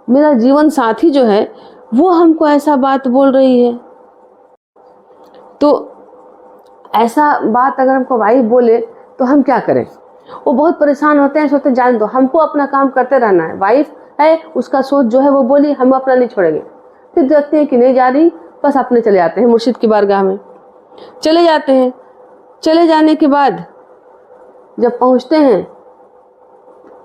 मेरा जीवन साथी जो है वो हमको ऐसा बात बोल रही है। तो ऐसा बात अगर हमको वाइफ बोले तो हम क्या करें? वो बहुत परेशान होते हैं, सोचते जान दो, हमको अपना काम करते रहना है। वाइफ है, उसका सोच जो है वो बोली, हम अपना नहीं छोड़ेंगे। फिर देखते हैं कि नहीं जा रही, बस अपने चले जाते हैं मुर्शिद की बारगाह में, चले जाते हैं। चले जाने के बाद जब पहुंचते हैं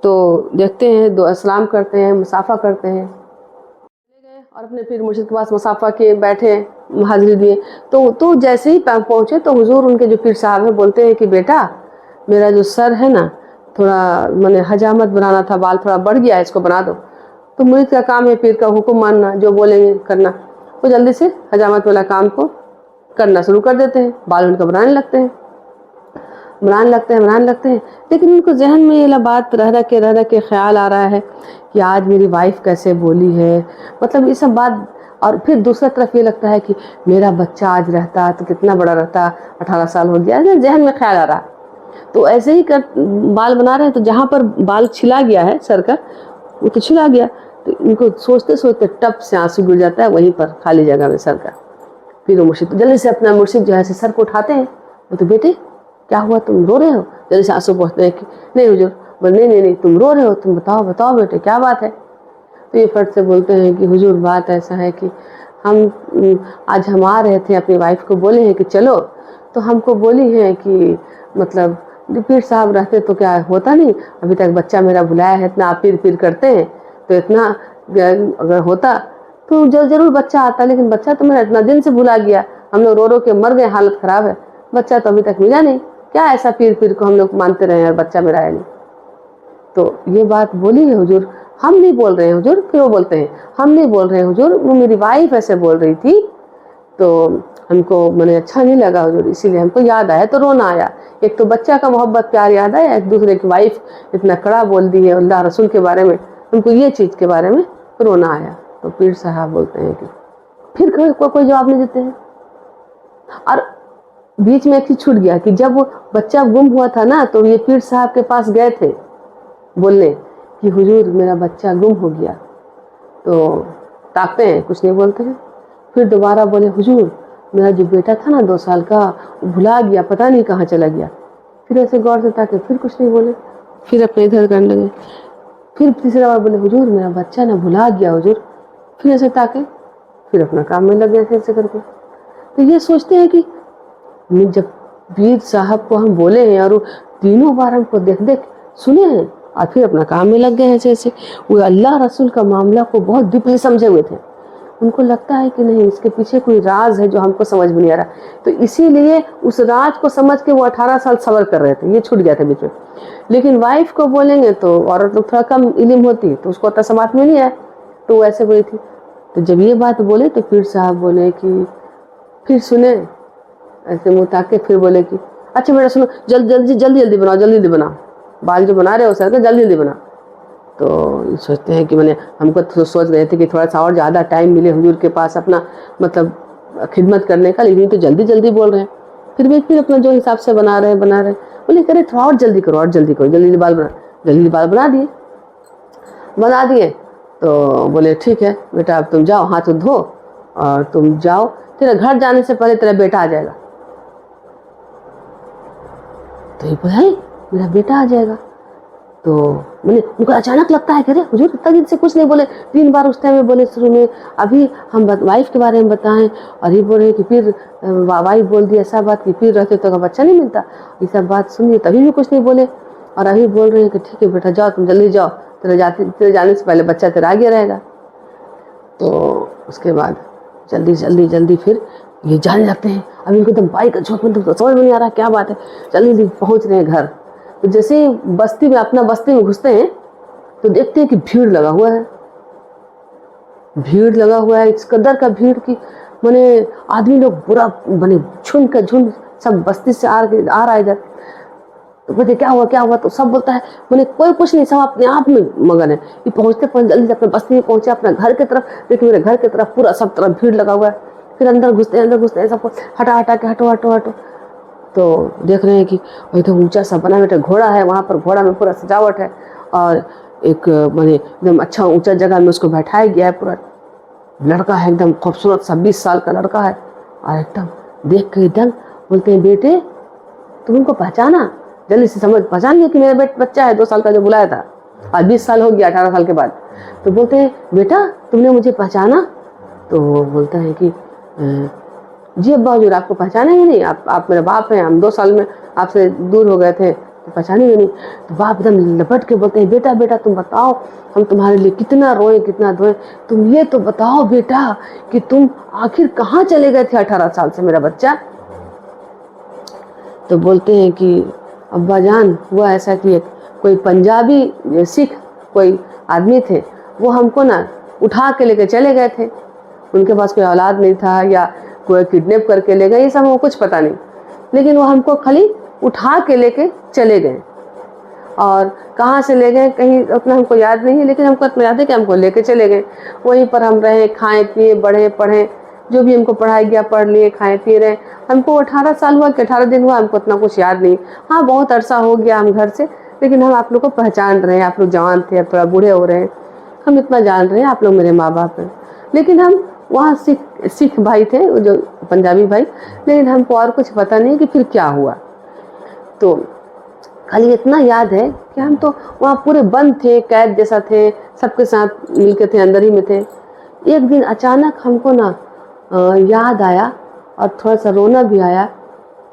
तो देखते हैं, दो सलाम करते हैं, मुसाफा करते हैं, चले गए और अपने पीर मुर्शिद के पास मुसाफा किए, बैठे, हाजिरी दिए। तो जैसे ही पहुंचे तो हुजूर उनके जो पीर साहब हैं बोलते हैं कि बेटा, मेरा जो सर है ना, थोड़ा मैंने हजामत बनाना था, बाल थोड़ा बढ़ गया है, इसको बना दो। तो मुरीद का काम है पीर का हुक्म मानना, जो बोलेंगे करना। वो जल्दी से हजामत वाला काम को करना शुरू कर देते हैं, बाल उनका बनाने लगते हैं। लेकिन उनको जहन में ये बात रह रह के ख्याल आ रहा है कि आज मेरी वाइफ कैसे बोली है, मतलब ये सब बात। और फिर दूसरा तरफ ये लगता है कि मेरा बच्चा आज रहता तो कितना बड़ा रहता, 18 साल हो गया, जहन में ख्याल आ रहा। तो ऐसे ही बाल बना रहे हैं, तो जहाँ पर बाल छिला गया है सर का, वो तो छिला गया, तो इनको सोचते सोचते टप से आंसू गिर जाता है वहीं पर खाली जगह में सर का। फिर वो मुर्शिद जल्दी से अपना मुर्शिद जो है सर को उठाते हैं। वो तो बेटे क्या हुआ, तुम रो रहे हो? जल्दी से आंसू पोंछते हैं कि नहीं हुजूर, बोले नहीं तुम रो रहे हो, तुम बताओ बेटे क्या बात है। तो ये फट से बोलते हैं कि हुजूर बात ऐसा है कि आज हम आ रहे थे, अपनी वाइफ को बोले हैं कि चलो, तो हमको बोली है कि मतलब पीर साहब रहते तो क्या होता नहीं, अभी तक बच्चा मेरा बुलाया है, इतना आप पीर करते हैं, तो इतना अगर होता तो जरूर बच्चा आता, लेकिन बच्चा तो मेरा इतना दिन से भुला गया, हम लोग रो के मर गए, हालत ख़राब है, बच्चा तो अभी तक मिला नहीं, क्या ऐसा पीर को हम लोग मानते रहे और बच्चा मेरा है नहीं। तो ये बात बोली है हुजूर, हम नहीं बोल रहे हैं हुजूर। फिर वो बोलते हैं हम नहीं बोल रहे हैं हुजूर, वो मेरी वाइफ ऐसे बोल रही थी, तो हमको मैंने अच्छा नहीं लगा हुजूर, इसीलिए हमको याद आया तो रोना आया। एक तो बच्चा का मोहब्बत प्यार याद आया, एक दूसरे की वाइफ इतना कड़ा बोल दी है अल्लाह रसूल के बारे में, हमको ये चीज़ के बारे में रोना आया। तो पीर साहब बोलते हैं कि फिर कोई जवाब नहीं देते हैं। और बीच में एक चीज छूट गया कि जब वो बच्चा गुम हुआ था ना, तो ये पीर साहब के पास गए थे बोलने कि हुजूर मेरा बच्चा गुम हो गया। तो ताकते हैं, कुछ नहीं बोलते हैं। फिर दोबारा बोले हुजूर मेरा जो बेटा था ना 2 साल का, वो भुला गया, पता नहीं कहाँ चला गया। फिर ऐसे गौर से ताके, फिर कुछ नहीं बोले, फिर अपने इधर करने लगे। फिर तीसरा बार बोले हुजूर मेरा बच्चा ना भुला गया हुजूर। फिर ऐसे ताके, फिर अपना काम में लग गया ऐसे करके। तो ये सोचते हैं कि जब पीर साहब को हम बोले हैं और वो तीनों बार हमको देख सुने हैं और फिर अपना काम में लग गए ऐसे। वो अल्लाह रसूल का मामला को बहुत डीपली समझे हुए थे, उनको लगता है कि नहीं इसके पीछे कोई राज है जो हमको समझ में नहीं आ रहा। तो इसीलिए उस राज को समझ के वो 18 साल सब्र कर रहे थे, ये छूट गया था बीच में। लेकिन वाइफ को बोलेंगे तो औरत लोग थोड़ा कम इल्म होती तो उसको उतना समझ में नहीं आया, तो वो ऐसे बोली थी। तो जब ये बात बोले तो पीर साहब बोले कि फिर सुने ऐसे मुँह ताके, फिर बोले कि अच्छा मेरा सुनो, जल्दी बनाओ, बाल जो बना रहे हो सर का जल्दी बनाओ। तो सोचते हैं कि मैंने हमको तो सोच रहे थे कि थोड़ा सा और ज़्यादा टाइम मिले हुजूर के पास अपना मतलब खिदमत करने का, लेकिन तो जल्दी बोल रहे हैं। फिर अपना जो हिसाब से बना रहे बोले करे थोड़ा और जल्दी करो, जल्दी बाल बना दिए। तो बोले ठीक है बेटा अब तुम जाओ, हाथ धो और तुम जाओ, तेरा घर जाने से पहले तेरा बेटा आ जाएगा। तो ये बोला मेरा बेटा आ जाएगा। तो मैंने उनको अचानक लगता है कि अरे हुजूर इतना दिन से कुछ नहीं बोले, 3 बार उस टाइम में बोले शुरू में, अभी हम वाइफ के बारे में बताएं और ये बोल रहे कि फिर वाइफ बोल दी ऐसा बात कि फिर रहते तो बच्चा नहीं मिलता। ये सब बात सुनिए तभी भी कुछ नहीं बोले, और अभी बोल रहे हैं कि ठीक है बेटा जाओ, तुम जल्दी जाओ, तेरे जाने से पहले बच्चा तेरा आगे रहेगा। तो उसके बाद जल्दी फिर ये जाने लगते हैं। अभी इनको एकदम बाइक का झोंक में तो समझ में नहीं आ रहा क्या बात है, जल्दी पहुँच रहे हैं घर। तो जैसे ही बस्ती में घुसते हैं तो देखते हैं कि भीड़ लगा हुआ है, इस कदर का भीड़ की माने आदमी लोग पूरा बने झुंड सब बस्ती से आ रहा है इधर। तो बोलते क्या हुआ, तो सब बोलता है मैंने कोई कुछ नहीं, सब अपने आप में मगन है। ये पहुँचते जल्दी अपने बस्ती में पहुँचे, अपना घर की तरफ देखिए, मेरे घर की तरफ पूरा सब तरफ भीड़ लगा हुआ है। फिर अंदर घुसते हैं, सबको हटा के हटो। तो देख रहे हैं कि एकदम ऊंचा सा बना बेटा घोड़ा है, वहाँ पर घोड़ा में पूरा सजावट है और ایک मैंने एकदम अच्छा ऊंचा जगह में उसको बैठाया गया है, पूरा लड़का है एकदम खूबसूरत सा 20 साल का लड़का है, और एकदम देख के एकदम बोलते हैं बेटे तुम उनको पहचाना, जल्दी से समझ पहचान लिया कि मेरा बच्चा है 2 साल का जो बुलाया था, आज 20 साल हो गया 18 साल के बाद। तो बोलते हैं बेटा तुमने मुझे पहचाना? तो वो बोलता है कि जी अब्बा हुजूर आपको पहचानेंगे नहीं, आप मेरे बाप हैं, हम 2 साल में आपसे दूर हो गए थे तो पहचानेंगे नहीं। तो बाप एकदम लपट के बोलते हैं बेटा बेटा तुम बताओ हम तुम्हारे लिए कितना रोए कितना धोए, तुम ये तो बताओ बेटा कि तुम आखिर कहाँ चले गए थे 18 साल से मेरा बच्चा। तो बोलते हैं कि अब्बा जान हुआ ऐसा कि कोई पंजाबी सिख कोई आदमी थे, वो हमको ना उठा के लेके चले गए थे, उनके पास कोई औलाद नहीं था या कोई किडनैप करके ले गए, ये सब हमको कुछ पता नहीं, लेकिन वो हमको खाली उठा के लेके चले गए। और कहाँ से ले गए कहीं उतना हमको याद नहीं है, लेकिन हमको इतना याद है कि हमको लेके चले गए। वहीं पर हम रहे, खाए पिए, बढ़े पढ़े, जो भी हमको पढ़ाया गया पढ़ लिए, खाए पी रहे। हमको 18 साल हुआ कि 18 दिन हुआ, हमको इतना कुछ याद नहीं। हाँ बहुत अरसा हो गया हम घर से, लेकिन हम आप लोग को पहचान रहे हैं, आप लोग जवान थे अब थोड़ा बूढ़े हो रहे हैं, हम इतना जान रहे हैं आप लोग मेरे माँ बाप हैं। लेकिन हम वहाँ सिख भाई थे जो पंजाबी भाई, लेकिन हमको और कुछ पता नहीं कि फिर क्या हुआ। तो खाली इतना याद है कि हम तो वहाँ पूरे बंद थे, कैद जैसा थे, सबके साथ मिलके थे, अंदर ही में थे। एक दिन अचानक हमको ना याद आया और थोड़ा सा रोना भी आया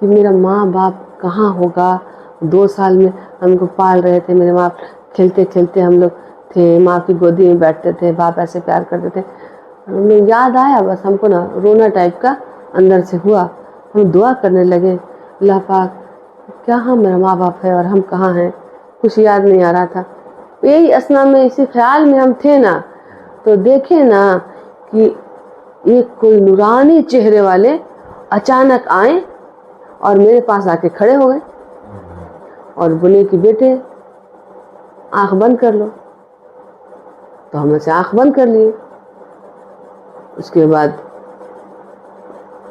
कि मेरा माँ बाप कहाँ होगा। 2 साल में हमको पाल रहे थे, मेरे माँ खेलते खेलते हम लोग थे, माँ की गोदी में बैठते थे, बाप ऐसे प्यार करते थे। हमें याद आया, बस हमको ना रोना टाइप का अंदर से हुआ। हम दुआ करने लगे, अल्लाह पाक क्या हम मेरा माँ बाप है और हम कहाँ हैं, कुछ याद नहीं आ रहा था। यही असना में इसी ख्याल में हम थे ना, तो देखे ना कि एक कोई नूरानी चेहरे वाले अचानक आए और मेरे पास आके खड़े हो गए और बोले कि बेटे आँख बंद कर लो। तो हमने से आँख बंद कर लिए। उसके बाद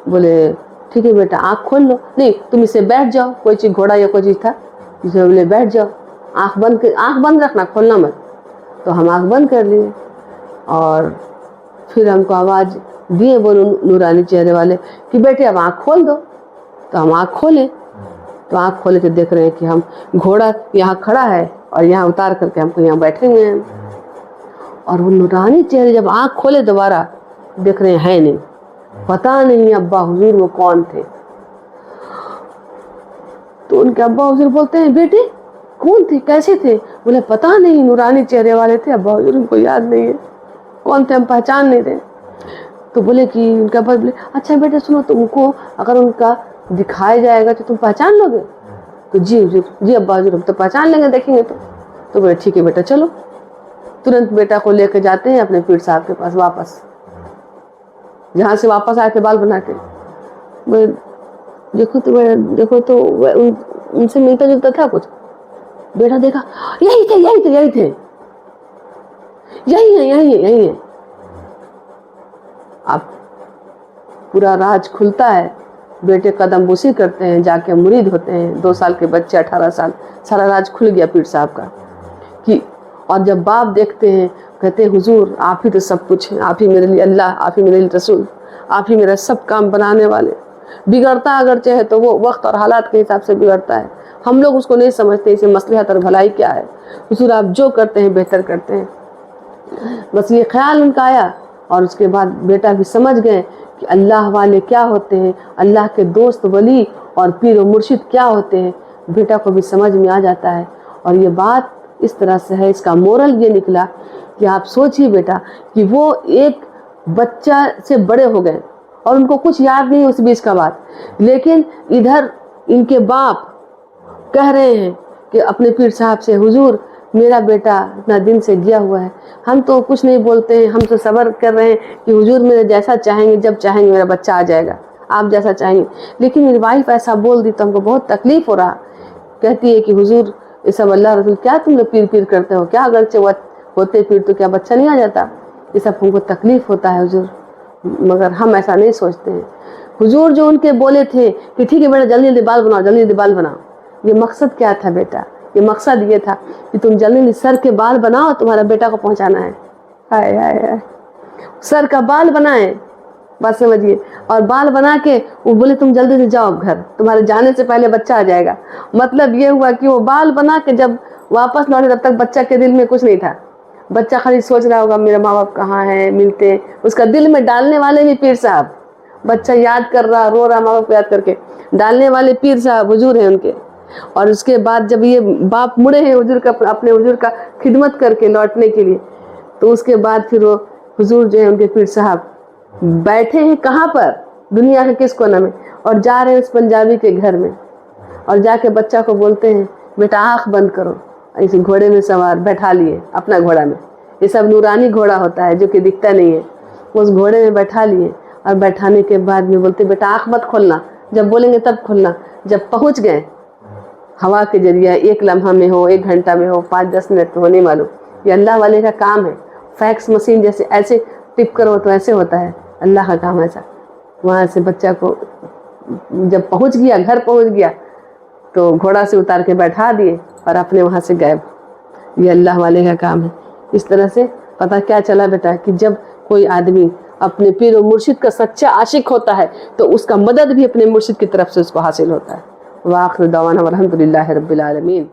बोले ठीक है बेटा आँख खोल लो, नहीं तुम इसे बैठ जाओ, कोई चीज़ घोड़ा या कोई चीज़ था, इसे बोले बैठ जाओ, आँख बंद रखना, खोलना मत। तो हम आँख बंद कर लिए और फिर हमको आवाज़ दिए वो नूरानी चेहरे वाले कि बेटे अब आँख खोल दो। तो हम आँख खोले, तो आँख खोले तो देख रहे हैं कि हम घोड़ा यहाँ खड़ा है और यहाँ उतार करके हमको यहाँ बैठे हुए हैं। और वो नूरानी चेहरे जब आँख खोले दोबारा देख रहे हैं है नहीं, पता नहीं अब्बा हुजूर वो कौन थे। तो उनके अब्बा हुजूर बोलते हैं बेटे कौन थे, कैसे थे? बोले पता नहीं, नूरानी चेहरे वाले थे अब्बा हुजूर, उनको याद नहीं है कौन थे, हम पहचान नहीं रहे। तो बोले कि उनके अब्बा बोले अच्छा बेटे सुनो, तुमको अगर उनका दिखाया जाएगा तो तुम पहचान लोगे? तो जी हुजूर, जी अब्बा हुजूर हम तो पहचान लेंगे देखेंगे तो बोले ठीक है बेटा चलो। तुरंत बेटा को लेकर जाते हैं अपने पीर साहब के पास वापस, जहाँ से वापस आए थे बाल बना के। देखो तो उनसे मिलता जुलता था कुछ। बेटा देखा यही थे यही है। अब पूरा राज खुलता है, बेटे कदम बुसी करते हैं, जाके मुरीद होते हैं। 2 साल के बच्चे 18 साल, सारा राज खुल गया पीर साहब का कि। और जब बाप देखते हैं कहते हैं हुजूर आप ही तो सब कुछ हैं, आप ही मेरे लिए अल्लाह, आप ही मेरे लिए रसूल, आप ही मेरा सब काम बनाने वाले। बिगड़ता अगर चाहे तो वो वक्त और हालात के हिसाब से बिगड़ता है, हम लोग उसको नहीं समझते इसे मसलहत और भलाई क्या है। हुजूर आप जो करते हैं बेहतर करते हैं। बस ये ख्याल उनका आया और उसके बाद बेटा भी समझ गए कि अल्लाह वाले क्या होते हैं, अल्लाह के दोस्त वली और पीर व मुर्शिद क्या होते हैं। बेटा को भी समझ में आ जाता है। और ये बात इस तरह से है, इसका मोरल ये निकला कि आप सोचिए बेटा कि वो एक बच्चा से बड़े हो गए और उनको कुछ याद नहीं उस बीच का बात, लेकिन इधर इनके बाप कह रहे हैं कि अपने पीर साहब से हुजूर मेरा बेटा इतना दिन से गया हुआ है, हम तो कुछ नहीं बोलते हैं, हम तो सब्र कर रहे हैं कि हुजूर मेरे जैसा चाहेंगे जब चाहेंगे मेरा बच्चा आ जाएगा, आप जैसा चाहेंगे। लेकिन मेरी वाइफ ऐसा बोल दी तो हमको बहुत तकलीफ हो रहा। कहती है कि हुजूर ये सब अल्लाह रसूल क्या तुम लोग पीर करते हो, क्या अगर होते पीर तो क्या बच्चा नहीं आ जाता? ये सब हमको तकलीफ होता है हुजूर, मगर हम ऐसा नहीं सोचते हैं। हुजूर जो उनके बोले थे कि ठीक है बेटा जल्दी जल्दी बाल बनाओ, जल्दी जल्दी बाल बनाओ, ये मकसद क्या था बेटा? یہ مقصد یہ تھا کہ تم جلدی سر کے بال بناؤ, تمہارا بیٹا کو پہنچانا ہے. ہائے ہائے ہائے, سر کا بال بنائے, بات سمجھیے, اور بال بنا کے وہ بولے تم جلدی سے جاؤ گھر, تمہارے جانے سے پہلے بچہ آ جائے گا. مطلب یہ ہوا کہ وہ بال بنا کے جب واپس لوٹے تب تک بچہ کے دل میں کچھ نہیں تھا. بچہ خالی سوچ رہا ہوگا میرے ماں باپ کہاں ہیں, ملتے. اس کا دل میں ڈالنے والے بھی پیر صاحب, بچہ یاد کر رہا, رو رہا ماں باپ کو یاد کر کے, ڈالنے والے پیر صاحب حضور ہیں ان کے. اور اس کے بعد جب یہ باپ مڑے ہیں حضور کا, اپنے حضور کا خدمت کر کے لوٹنے کے لیے, تو اس کے بعد پھر وہ حضور جو ہے ان کے پیر صاحب بیٹھے ہیں کہاں پر, دنیا کے کس کونے میں, اور جا رہے ہیں اس پنجابی کے گھر میں, اور جا کے بچہ کو بولتے ہیں بیٹا آنکھ بند کرو. اس گھوڑے میں سوار بیٹھا لیے اپنا گھوڑا میں, یہ سب نورانی گھوڑا ہوتا ہے جو کہ دکھتا نہیں ہے. اس گھوڑے میں بیٹھا لیے, اور بیٹھانے کے بعد میں بولتے بیٹا آنکھ مت کھولنا, جب بولیں گے تب کھولنا. جب پہنچ گئے ہوا کے ذریعے, 1 لمحہ میں ہو, 1 گھنٹہ میں ہو, 5-10 منٹ میں ہو, نہیں معلوم. یہ اللہ والے کا کام ہے. فیکس مشین جیسے ایسے ٹپ کرو تو ایسے ہوتا ہے, اللہ کا کام ایسا. وہاں سے بچہ کو جب پہنچ گیا, گھر پہنچ گیا, تو گھوڑا سے اتار کے بیٹھا دیے اور اپنے وہاں سے غائب. یہ اللہ والے کا کام ہے. اس طرح سے پتہ کیا چلا بیٹا کہ جب کوئی آدمی اپنے پیر و مرشد کا سچا عاشق ہوتا ہے تو اس کا مدد بھی اپنے مرشد کی طرف سے اس کو حاصل ہوتا ہے. وآخر دعوانا والحمد للہ رب العالمین.